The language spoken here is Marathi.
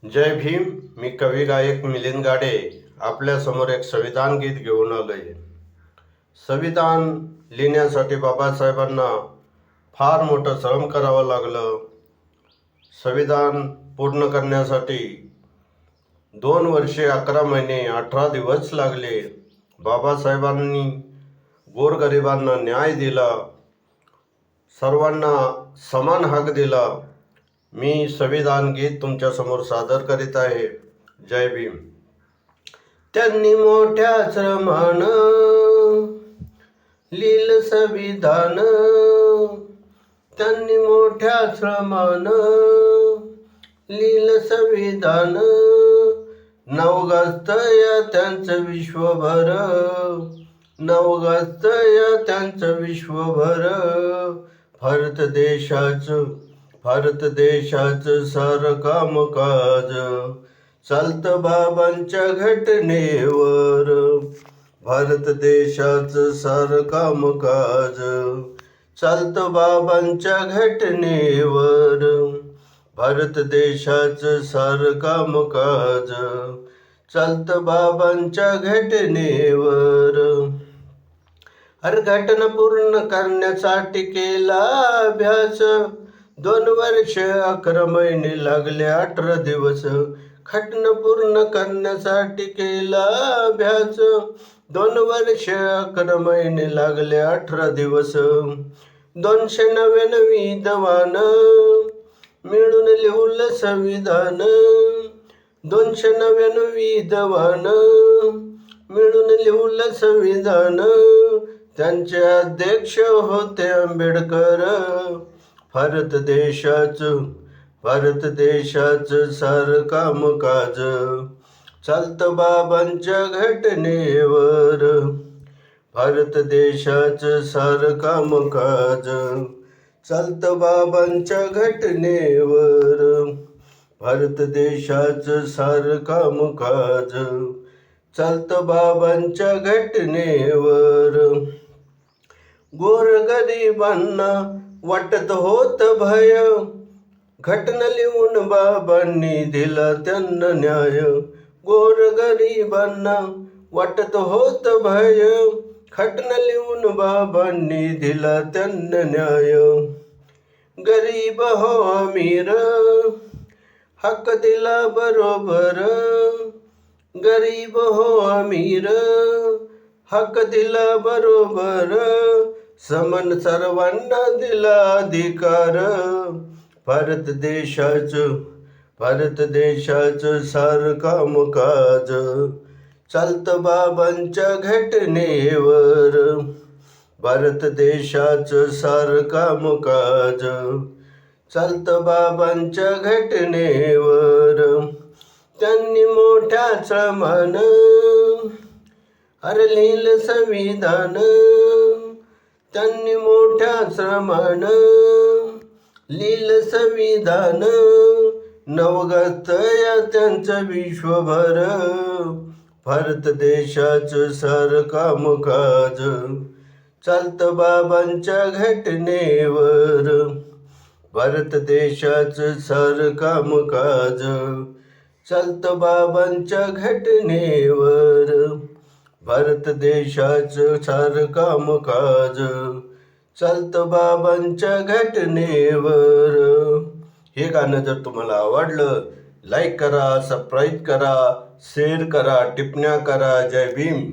जय भीम. मी कवी गायक मिलिंद गाडे आपल्यासमोर एक संविधान गीत घेऊन आलोय. संविधान लिहिण्यासाठी बाबासाहेबांना फार मोठं श्रम करावं लागलं. संविधान पूर्ण करण्यासाठी 2 वर्षे 11 महिने 18 दिवस लागले. बाबासाहेबांनी गोरगरिबांना न्याय दिला, सर्वांना समान हक दिला. मी संविधान गीत तुमच्यासमोर सादर करीत आहे. जय भीम. त्यांनी मोठ्या श्रमानं लिहिलं संविधान, त्यांनी मोठ्या श्रमानं लिहिलं संविधान. नाव गाजतंय त्यांचं विश्वभर, नाव गाजतंय त्यांचं विश्वभर. भारत देशाचं सारं कामकाज चालतं बाबांच्या घटनेवर. भारत देशाचं सारं कामकाज चालतं बाबांच्या घटनेवर. भारत देशाचं सारं कामकाज चालतं बाबांच्या घटनेवर. हर घटना पूर्ण करण्यासाठी केला अभ्यास. 2 वर्ष 11 महिने लागले 18 दिवस. घटना पूर्ण करण्यासाठी केला अभ्यास. 2 वर्ष 11 महिने लागले 18 दिवस. 299 जवान मिळून लिहलं संविधान. 299 जवान मिळून लिहलं संविधान. त्यांचे अध्यक्ष होते आंबेडकर. भारत देशाचं सारं कामकाज चालतं बाबांच्या घटनेवर. भारत देशाचं सारं कामकाज चालतं बाबांच्या घटनेवर. भारत देशाचं सारं कामकाज चालतं बाबांच्या घटनेवर. गोरगरिबांना वाटत होत भय, घटना लिहून बाबांनी दिला त्यांना न्याय. गोरगरिबांना वाटत होत भय, घटना लिहून बाबांनी दिला त्यांना न्याय. गरीब हो अमीर हक्क दिला बरोबर. गरीब हो अमीर हक्क दिला बरोबर. समान सर्वांना दिला अधिकार. भारत देशाचं सारं कामकाज चालतं बाबांच्या घटनेवर. भारत देशाचं सारं कामकाज चालतं बाबांच्या घटनेवर. त्यांनी मोठ्या श्रमानं लिहिलं संविधान. त्यांनी मोठ्या श्रमानं लिहिलं संविधान. नाव गाजतंय त्यांचं विश्वभर. भारत देशाचं सारं कामकाज चालतं बाबांच्या घटनेवर. भारत देशाचं सारं कामकाज चालतं बाबांच्या घटनेवर. भारत देशाचं सारं कामकाज चालतं बाबांच्या घटनेवर. हे गाणं जर तुम्हाला आवडलं, लाईक करा, सबस्क्राईब करा, शेअर करा, टिप्पण्या करा. जय भीम.